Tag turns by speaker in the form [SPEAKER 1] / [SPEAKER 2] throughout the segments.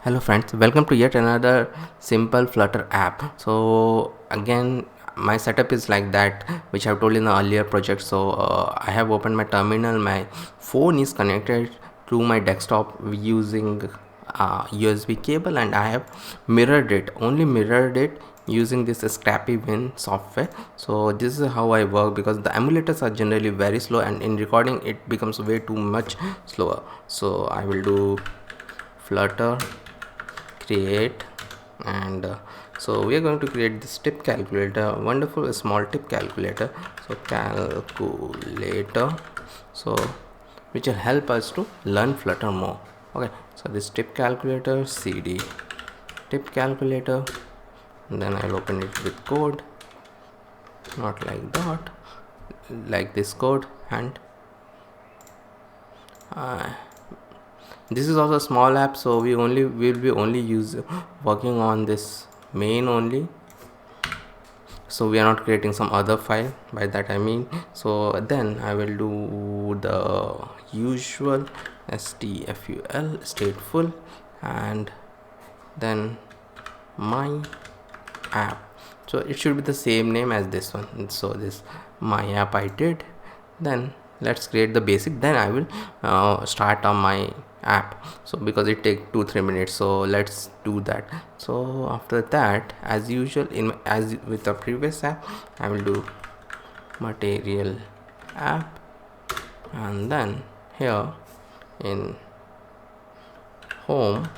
[SPEAKER 1] Hello friends, welcome to yet another simple Flutter app. So again, my setup is like that, which I've told in the earlier project. So I have opened my terminal, my phone is connected to my desktop using USB cable, and I have only mirrored it using this Scrappy Win software. So this is how I work, because the emulators are generally very slow, and in recording it becomes way too much slower. So I will do Flutter Create, and so we are going to create this tip calculator, wonderful small tip calculator. So calculator, so which will help us to learn Flutter more. Okay, so this tip calculator, cd tip calculator, and then I'll open it with code, not like that, like this code. And this is also a small app, so we will be only working on this main only. So we are not creating some other file, by that I mean. So then I will do the usual stful stateful, and then my app. So it should be the same name as this one. So this my app I did. Then let's create the basic, then I will start on my app. So because it take 2-3 minutes, so let's do that. So after that, as usual, as with the previous app, I will do material app, and then here in home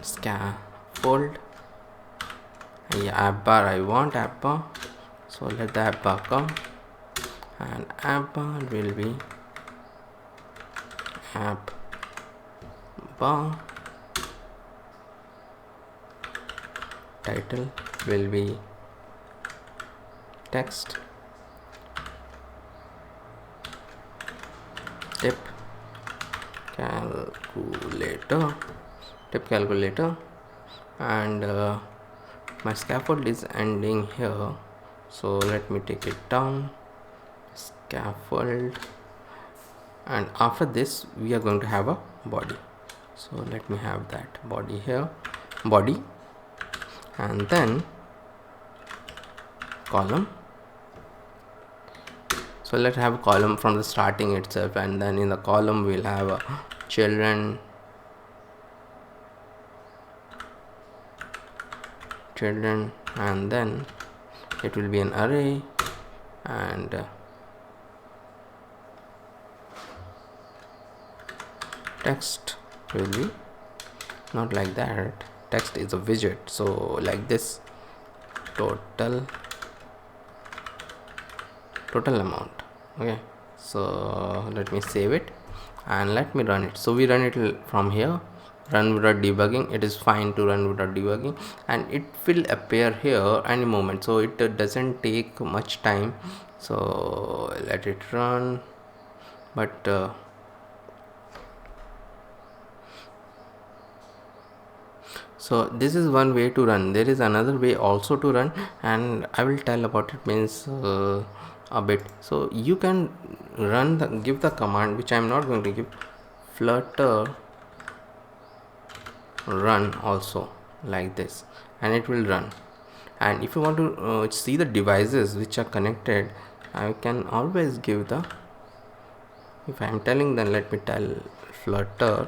[SPEAKER 1] scaffold, app bar, I want app bar, so let the app bar come, and app bar will be app bar, title will be text, tip calculator, and my scaffold is ending here, so let me take it down, scaffold, and after this we are going to have a body. So let me have that body here, body, and then column. So let's have a column from the starting itself, and then in the column we'll have a children, and then it will be an array, and text will be not like that, text is a widget, so like this, total amount. Okay, so let me save it and let me run it. So we run it from here, run without debugging. It is fine to run without debugging, and it will appear here any moment, so it doesn't take much time. So let it run, but so this is one way to run. There is another way also to run, and I will tell about it means a bit. So you can give the command, which I am not going to give, flutter run also, like this, and it will run. And if you want to see the devices which are connected, I can always give the, if I am telling, then let me tell flutter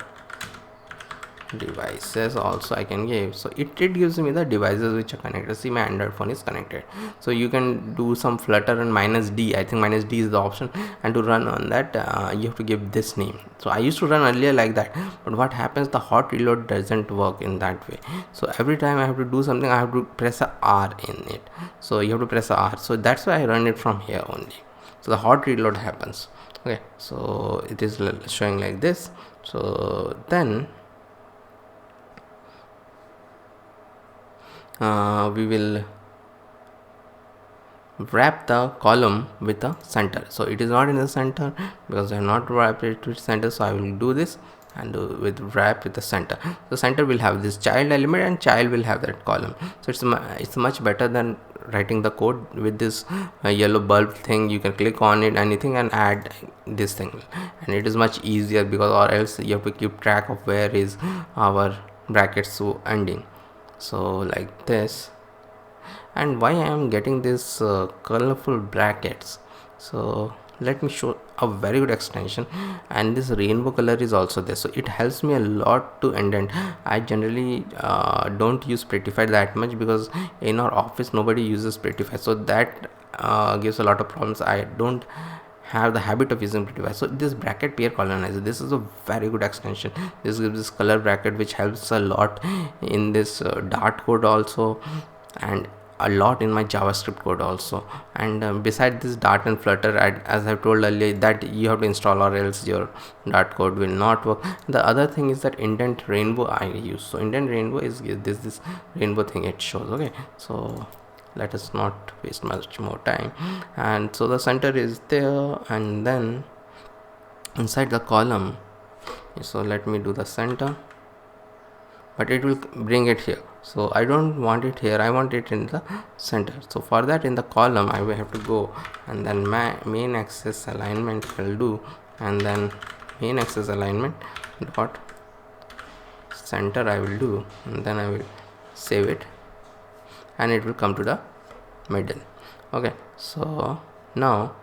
[SPEAKER 1] devices also I can give. So it gives me the devices which are connected. See, my Android phone is connected, so you can do some flutter and -d. I think -d is the option, and to run on that you have to give this name. So I used to run earlier like that, but what happens, the hot reload doesn't work in that way. So every time I have to do something, I have to press a R in it. So you have to press a R, so that's why I run it from here only. So the hot reload happens. Okay, so it is showing like this. So then we will wrap the column with the center. So it is not in the center because I have not wrapped it with center, so I will do this and with wrap with the center. The center will have this child element, and child will have that column. So it's much better than writing the code with this yellow bulb thing, you can click on it anything and add this thing, and it is much easier, because or else you have to keep track of where is our brackets so ending. So like this. And why I am getting this colorful brackets, so let me show a very good extension. And this rainbow color is also there, so it helps me a lot to indent. I generally don't use Prettify that much, because in our office nobody uses Prettify, so that gives a lot of problems. I don't have the habit of using Prettify. So this bracket pair colonizer, this is a very good extension. This gives this color bracket which helps a lot in this Dart code also, and a lot in my JavaScript code also. And beside this Dart and Flutter, as I've told earlier, that you have to install, or else your Dart code will not work. The other thing is that indent rainbow I use. So indent rainbow is this rainbow thing it shows. Okay, so let us not waste much more time. And so the center is there, and then inside the column, so let me do the center, but it will bring it here. So I don't want it here, I want it in the center. So for that, in the column I will have to go, and then my main axis alignment will do, and then main axis alignment dot center I will do, and then I will save it, and it will come to the middle. Okay, so now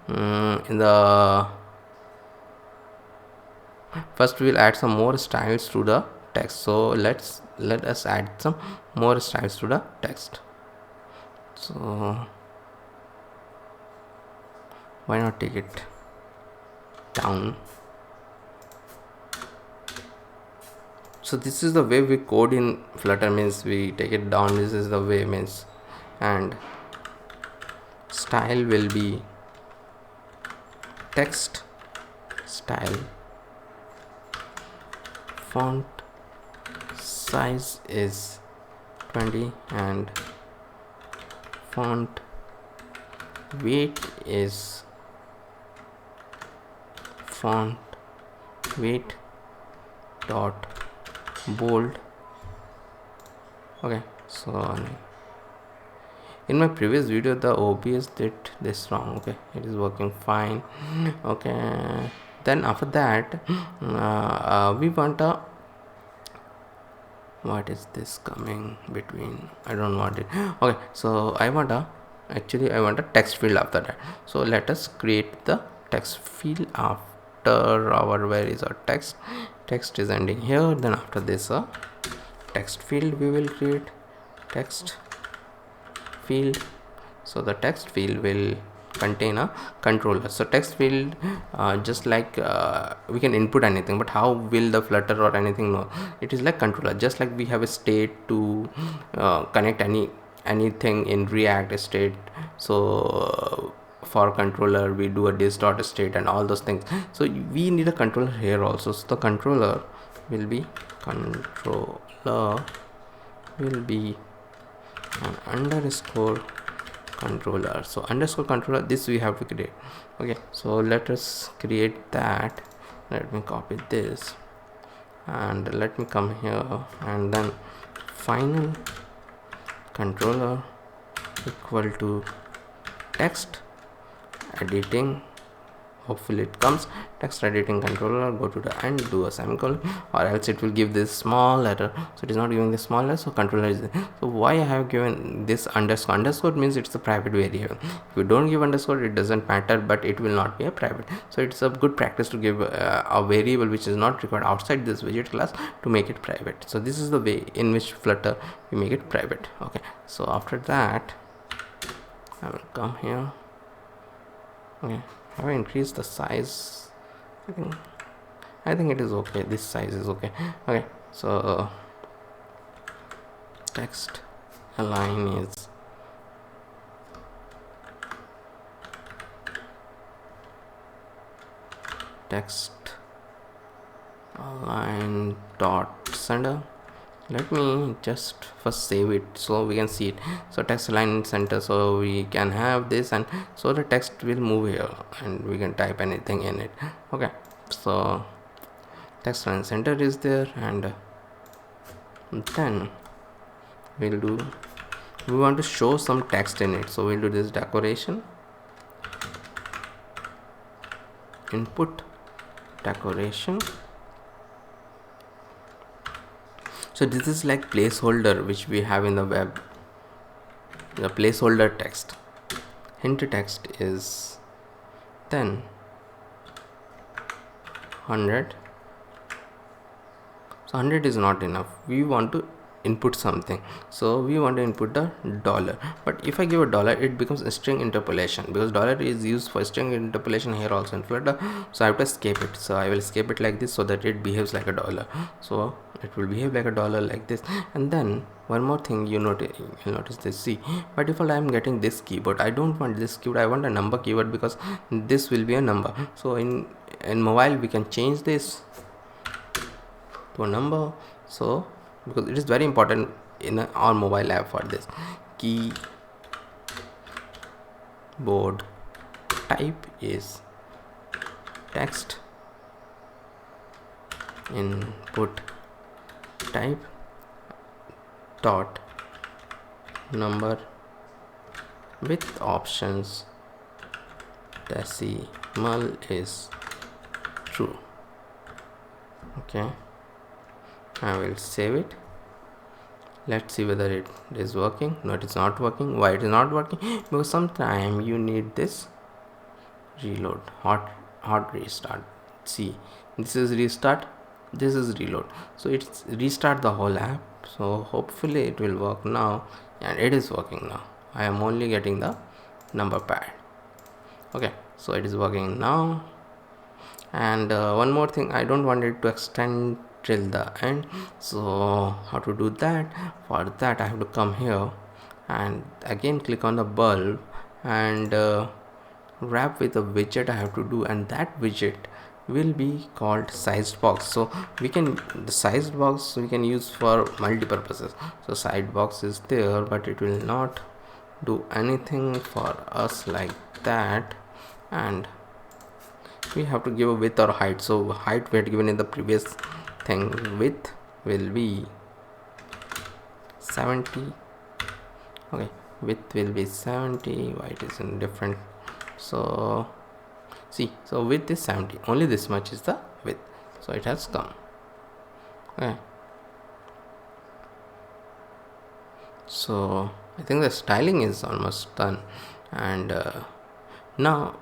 [SPEAKER 1] in the first we'll add some more styles to the text. So let us add some more styles to the text. So why not take it down? So this is the way we code in Flutter, means we take it down, this is the way, means. And style will be text style, font size is 20, and font weight is font weight dot bold. Okay, so in my previous video the OBS did this wrong. Okay, it is working fine. Okay, then after that we want a, what is this coming between, I don't want it. Okay, so I want a text field after that. So let us create the text field after our, where is our text is ending here. Then after this a text field we will create, text field. So the text field will contain a controller. So text field just like we can input anything, but how will the Flutter or anything know? It is like controller, just like we have a state to connect anything in React state. So for controller we do a this.state and all those things. So we need a controller here also. So the controller will be an underscore controller. So underscore controller, this we have to create. Okay, so let us create that. Let me copy this and let me come here, and then final controller equal to text editing, hopefully it comes, text editing controller, go to the end, do a semicolon, or else it will give this small error. So it is not giving this small error, so controller is there. So why I have given this underscore means it's a private variable. If you don't give underscore, it doesn't matter, but it will not be a private. So it's a good practice to give a variable which is not required outside this widget class to make it private. So this is the way in which Flutter we make it private. Okay, so after that I will come here. Okay, have I increased the size? I think it is okay, this size is okay. Okay, so text align is text align dot center. Let me just first save it so we can see it. So text align center, so we can have this, and so the text will move here and we can type anything in it. Okay, so text align center is there, and then we'll do we want to show some text in it, so we'll do this decoration, input decoration. So this is like placeholder which we have in the web, the placeholder text. Hint text is then 100. So 100 is not enough, we want to input something, so we want to input the dollar. But if I give a dollar, it becomes a string interpolation, because dollar is used for string interpolation here also in Flutter. So I have to escape it, so I will escape it like this, so that it behaves like a dollar. So it will behave like a dollar like this. And then one more thing, you'll notice this. See, by default I am getting this keyboard. I don't want this keyboard, I want a number keyword, because this will be a number. So in mobile we can change this to a number. So because it is very important in our mobile app for this, keyboard type is text, input type dot number with options, decimal is true. Okay, I will save it. Let's see whether it is working. No, it is not working. Why it is not working? Because sometime you need this reload, hot restart. See, this is restart, this is reload, so it's restart the whole app. So hopefully it will work now, and it is working now. I am only getting the number pad. Okay, so it is working now. And one more thing, I don't want it to extend till the end. So how to do that? For that I have to come here and again click on the bulb and wrap with a widget I have to do, and that widget will be called sized box. So we can, the sized box we can use for multi purposes. So side box is there, but it will not do anything for us like that, and we have to give a width or height. So height we had given in the previous thing, width will be 70. Okay, width will be 70. Why it is in different? So see, so width is 70, only this much is the width, so it has come. Okay, so I think the styling is almost done, and now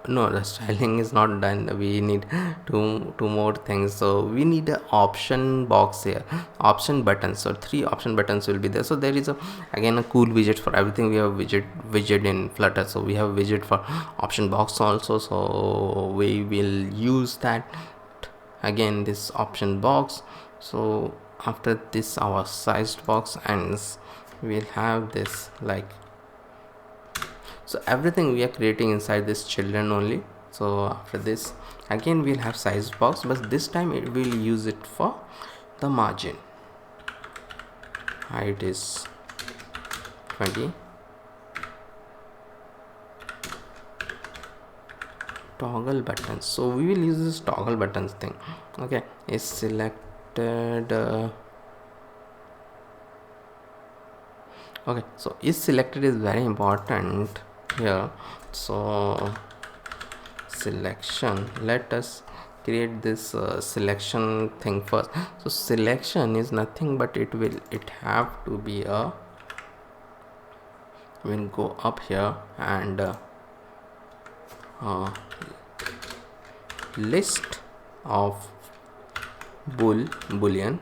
[SPEAKER 1] no, the styling is not done. We need two more things. So we need an option box here, option buttons. So 3 option buttons will be there. So there is again a cool widget for everything. We have widget in Flutter, so we have widget for option box also, so we will use that again, this option box. So after this our sized box ends, we'll have this like, so everything we are creating inside this children only. So after this again we'll have size box, but this time it will use it for the margin. Height is 20. Toggle buttons, so we will use this toggle buttons thing. Okay, is selected. Okay, so is selected is very important here. So selection, let us create this selection thing first. So selection is nothing but it have to be a, we'll go up here and list of boolean,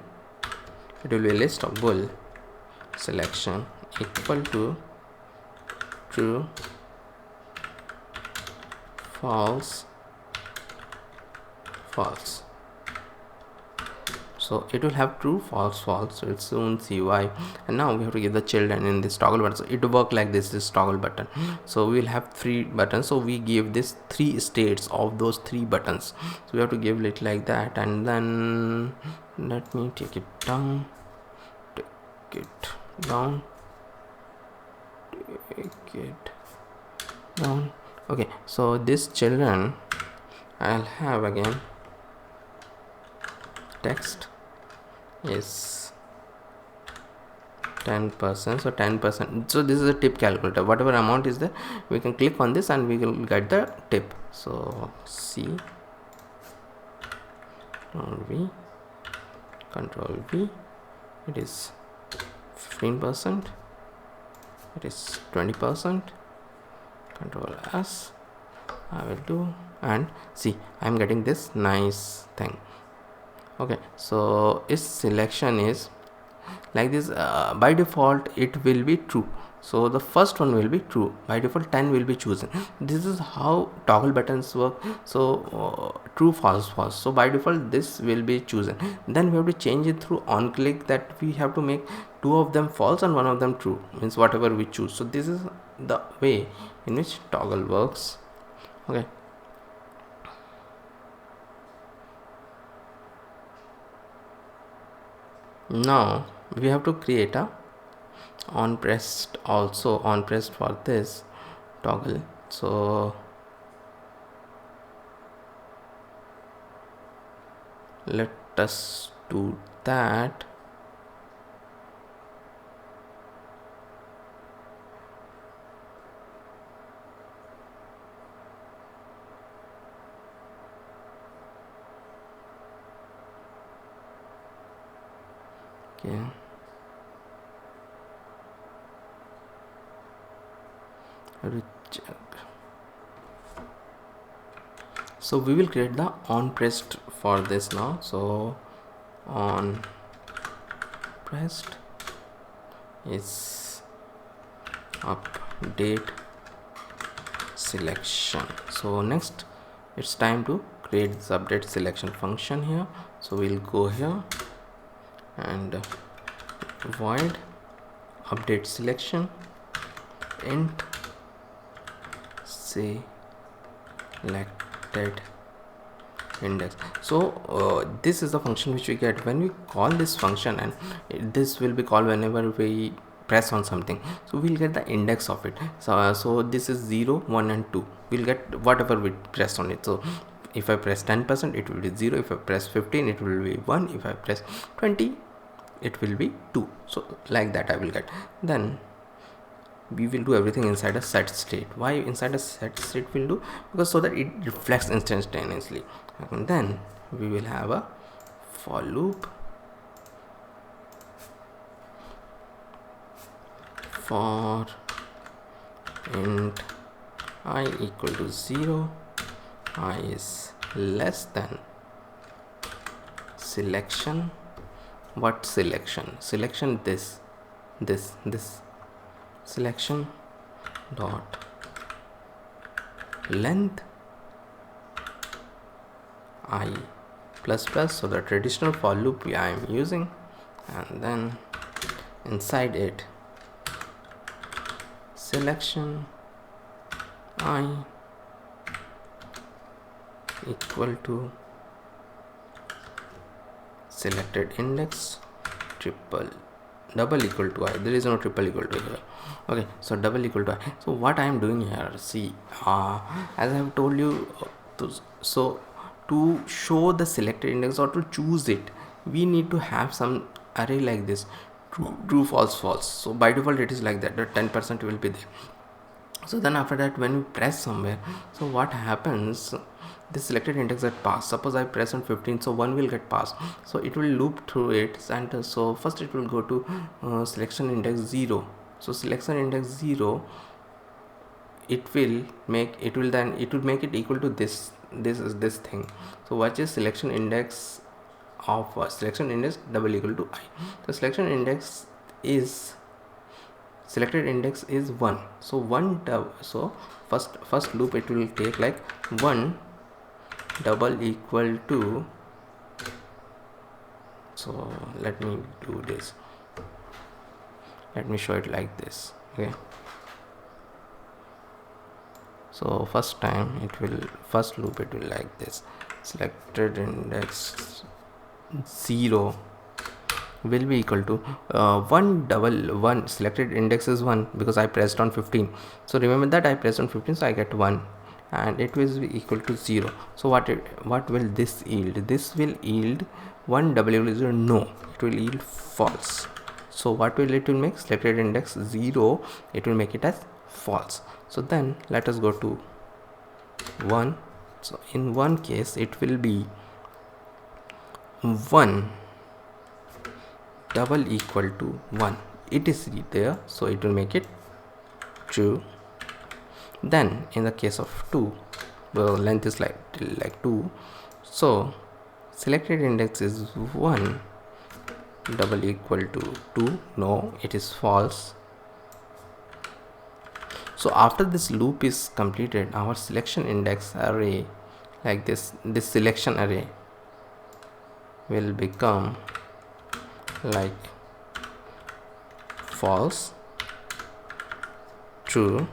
[SPEAKER 1] it will be a list of bool selection equal to true, false, false. So it will have true, false, false. So it's soon see why. And now we have to give the children in this toggle button. So it will work like this toggle button. So we will have 3 buttons. So we give this 3 states of those 3 buttons. So we have to give it like that. And then let me take it down. Take it down. Take it down. Okay, so this children I'll have again text is 10%, so 10%, so this is a tip calculator. Whatever amount is there, we can click on this and we will get the tip. So C, control V, it is 15%, it is 20%, control S, I will do, and see, I am getting this nice thing. Okay, so its selection is like this. By default it will be true, so the first one will be true. By default 10 will be chosen. This is how toggle buttons work. So true, false, false, so by default this will be chosen. Then we have to change it through on click, that we have to make two of them false and one of them true, means whatever we choose. So this is the way in which toggle works. Okay, now we have to create a on pressed, also on pressed for this toggle. So let us do that. Okay, check. So we will create the on pressed for this now. So on pressed is update selection. So next it's time to create this update selection function here. So we'll go here and void update selection int selected index. So this is the function which we get when we call this function, and this will be called whenever we press on something. So we'll get the index of it. So this is 0, 1 and 2. We'll get whatever we press on it. So if I press 10%, it will be 0. If I press 15, it will be 1. If I press 20, it will be 2. So like that I will get. Then we will do everything inside a set state. Why inside a set state we'll do? Because so that it reflects instantaneously. And then we will have a for loop for int I equal to 0, I is less than selection. What selection? Selection this selection dot length I plus plus. So the traditional for loop I am using, and then inside it selection I equal to selected index double equal to I. There is no triple equal to here. Okay, so double equal to I. So what I am doing here, see, as I have told you, so to show the selected index or to choose it, we need to have some array like this, true, false, false. So by default it is like that, the 10% will be there. So then after that, when we press somewhere, so what happens, the selected index get passed. Suppose I press on 15, so 1 will get passed, so it will loop through it. And so first it will go to selection index 0. So selection index 0, it will make it equal to this thing. So what is selection index of selection index double equal to I. So selection index is selected index is 1. So so first loop it will take like 1 double equal to, so let me do this, let me show it like this. Okay, so first loop it will like this, selected index 0 will be equal to 1 selected index is 1 because I pressed on 15. So remember that I pressed on 15, so I get 1, and it will be equal to 0. So what will this yield? This will yield 1 double equal to 0. No, it will yield false. So what will it will make? Selected index 0, it will make it as false. So then let us go to 1. So in one case it will be 1 double equal to 1, it is there, so it will make it true. Then in the case of 2, the length is like 2, so selected index is 1 double equal to 2, no, it is false. So after this loop is completed, our selection index array, like this selection array will become like false, true,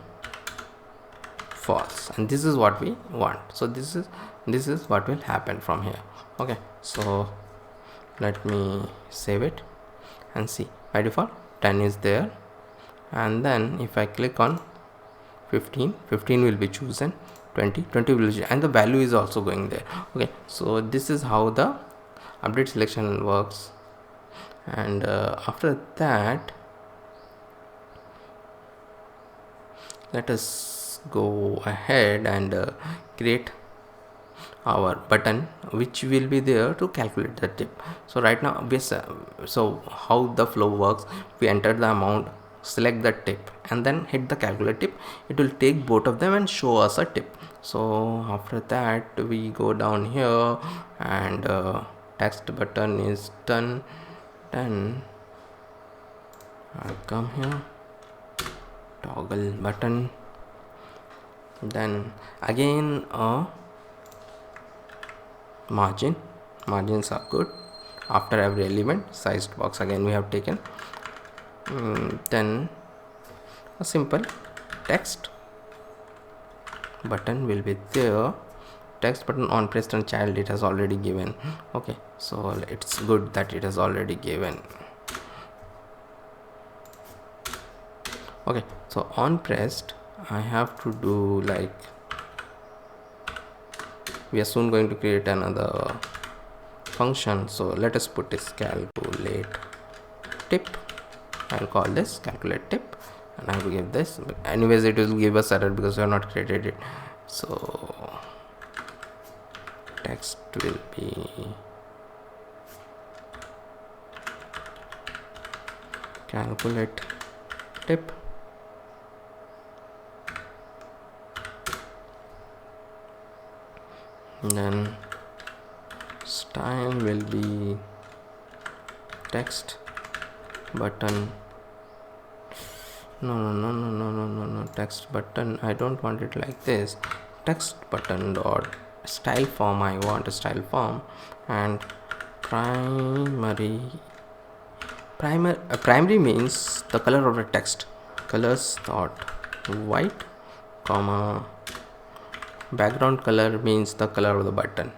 [SPEAKER 1] false, and this is what we want. So this is what will happen from here. Okay, so let me save it and see. By default 10 is there, and then if I click on 15 will be chosen, 20 will be chosen, and the value is also going there. Okay, so this is how the update selection works. And after that, let us go ahead and create our button which will be there to calculate the tip. So right now so how the flow works, we enter the amount, select the tip, and then hit the calculate tip. It will take both of them and show us a tip. So after that we go down here, and text button is done. Then I'll come here, toggle button, then again margins are good. After every element, sized box again we have taken. Then a simple text button will be there. Text button on pressed and child, it has already given. Okay, so it's good that it has already given. Okay, so on pressed I have to do like, we are soon going to create another function, so let us put this calculate tip. I'll call this calculate tip, and I will give this, but anyways it will give us error because we have not created it. So text will be calculate tip, and then style will be text button. No, text button, I don't want it like this. Text button dot style form, I want a style form, and primary means the color of the text, colors dot white, comma background color means the color of the button.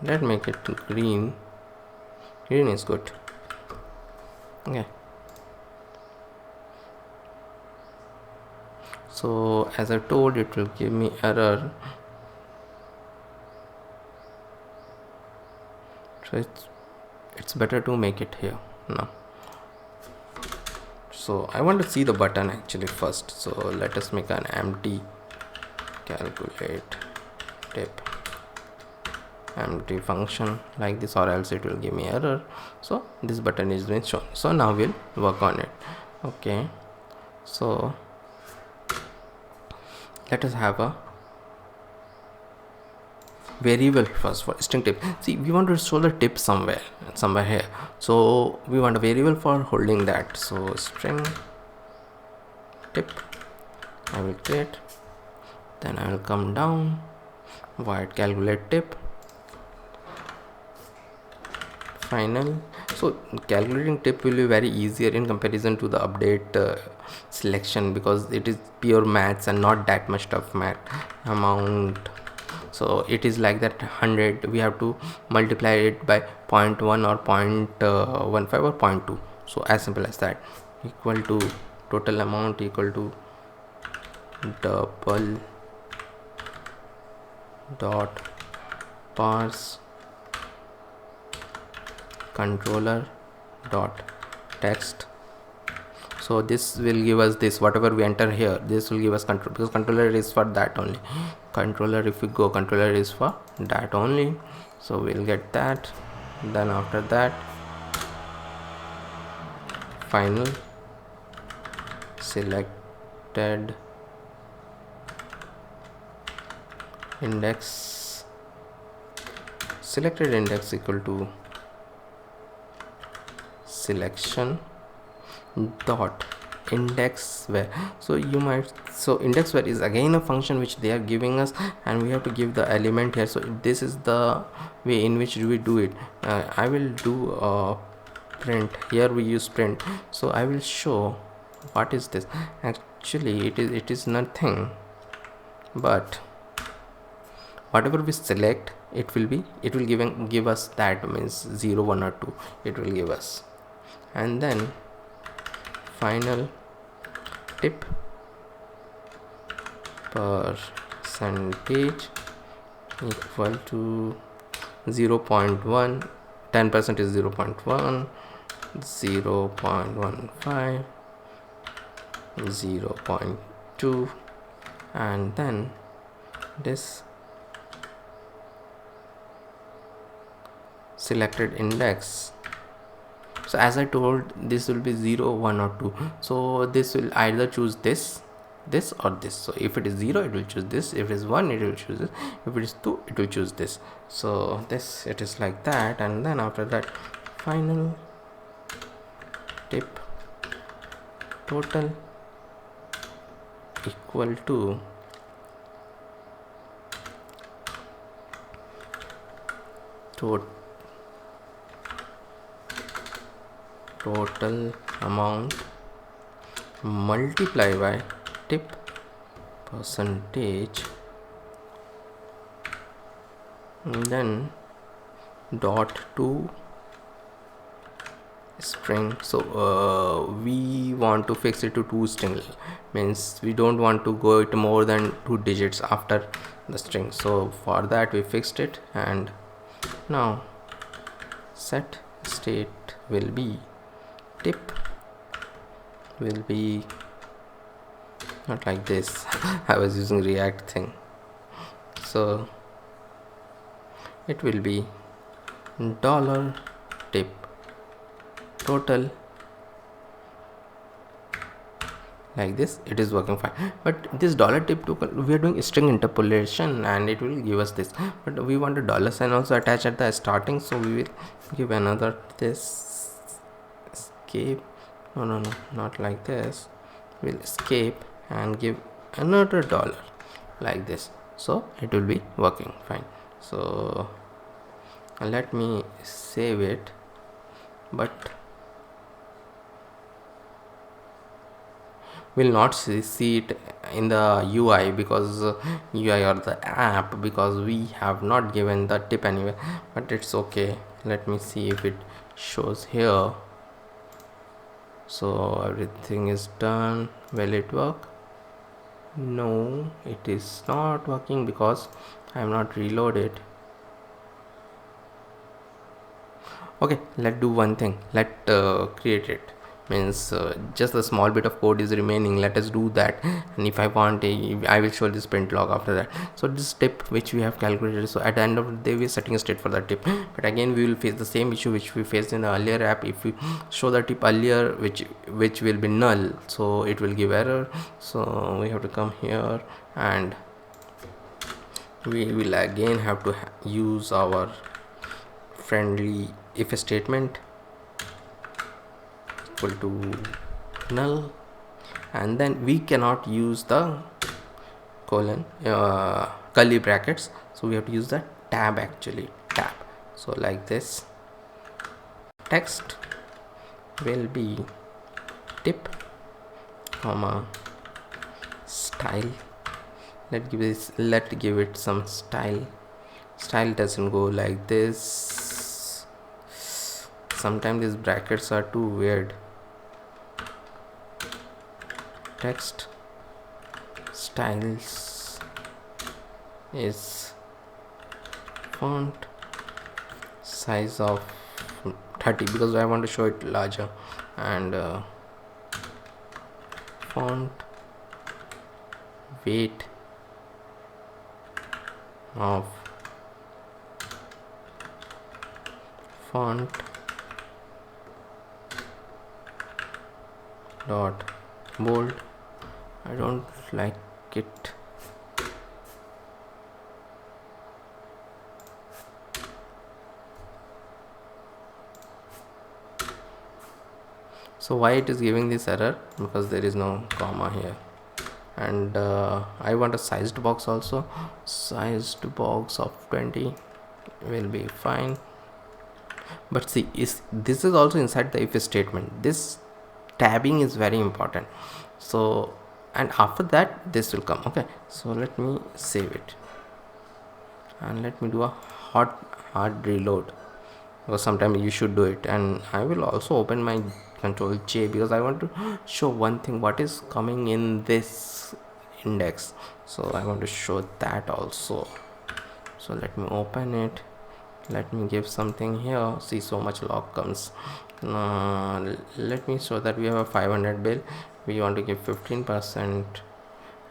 [SPEAKER 1] Let's make it green is good. Okay, so as I told, it will give me error, so it's better to make it here now. So I want to see the button actually first, so let us make an empty calculate tip empty function like this, or else it will give me error. So this button is being shown, so now we'll work on it. Okay, so let us have a variable first for string tip. See, we want to show the tip somewhere here, so we want a variable for holding that. So string tip I will create, then I will come down, void calculate tip final. So calculating tip will be very easier in comparison to the update selection, because it is pure maths and not that much tough math amount. So it is like that 100, we have to multiply it by 0.1 or 0.15 or 0.2. So as simple as that, equal to total amount equal to double dot parse controller dot text. So this will give us this, whatever we enter here, this will give us control, because controller is for that only. Controller, if we go, controller is for that only, so we'll get that. Then after that, final selected index equal to selection dot index where. So you might, so index where is again a function which they are giving us, and we have to give the element here. So this is the way in which we do it. I will do print. Here we use print, so I will show what is this. Actually it is nothing but whatever we select, it will give us that, means 0, 1 or 2 it will give us. And then final tip percentage equal to 0.1, 10% is 0.1, 0.15, 0.2, and then this selected index. So as I told, this will be 0, 1 or 2, so this will either choose this or this. So if it is 0, it will choose this. If it is 1, it will choose this. If it is 2, it will choose this. So this, it is like that. And then after that, final tip total equal to total amount multiply by tip percentage, and then dot to string. So we want to fix it to 2 string, means we don't want to go it more than 2 digits after the string. So for that we fixed it. And now set state will be tip will be not like this. I was using React thing, so it will be dollar tip total, like this. It is working fine. But this dollar tip total, we are doing string interpolation and it will give us this, but we want a dollar sign also attached at the starting, so we will give another this escape. No, not like this. We'll escape and give another dollar like this, so it will be working fine. So let me save it, but will not see it in the UI, because UI or the app, because we have not given the tip anywhere. But it's okay, let me see if it shows here. So everything is done. Will it work? No, it is not working because I am not reloaded. Okay, let's do one thing. Let create it, means just a small bit of code is remaining. Let us do that, and if I want I will show this print log after that. So this tip which we have calculated, so at the end of the day we are setting a state for the tip, but again we will face the same issue which we faced in the earlier app. If we show the tip earlier, which will be null, so it will give error. So we have to come here and we will again have to use our friendly if statement equal to null, and then we cannot use the colon curly brackets, so we have to use the tab, actually tab. So like this, text will be tip comma style. Let's give it some style. Style doesn't go like this. Sometimes these brackets are too weird. Text styles is font size of 30 because I want to show it larger, and font weight of font dot bold. I don't like it. So why it is giving this error? Because there is no comma here. And I want a sized box also. Sized box of 20 will be fine. But see, this is also inside the if statement. This tabbing is very important. So, and after that this will come. Okay, so let me save it and let me do a hard reload, because sometimes you should do it. And I will also open my Control J because I want to show one thing, what is coming in this index. So I want to show that also. So let me open it, let me give something here. See, so much log comes. Let me show that we have a 500 bill, we want to give 15%,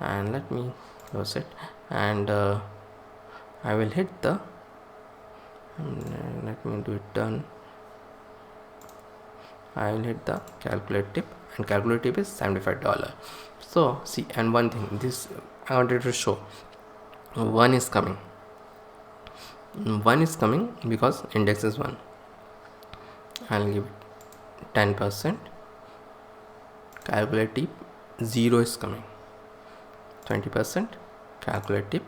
[SPEAKER 1] and let me close it, and I will hit the let me do it done. I will hit the calculate tip, and calculate tip is $75. So see, and one thing, this I wanted to show, one is coming because index is 1. I'll give it 10%. Calculate tip 0 is coming. 20%. Calculate tip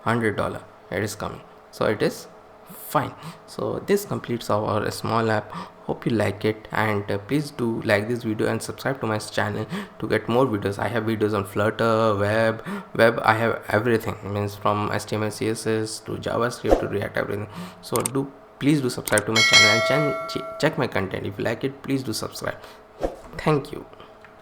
[SPEAKER 1] $100, it is coming. So it is fine. So this completes our small app. Hope you like it, and please do like this video and subscribe to my channel to get more videos. I have videos on Flutter, web. I have everything, means from HTML, CSS to JavaScript to React, everything. So please do subscribe to my channel and check my content. If you like it, please do subscribe. Thank you.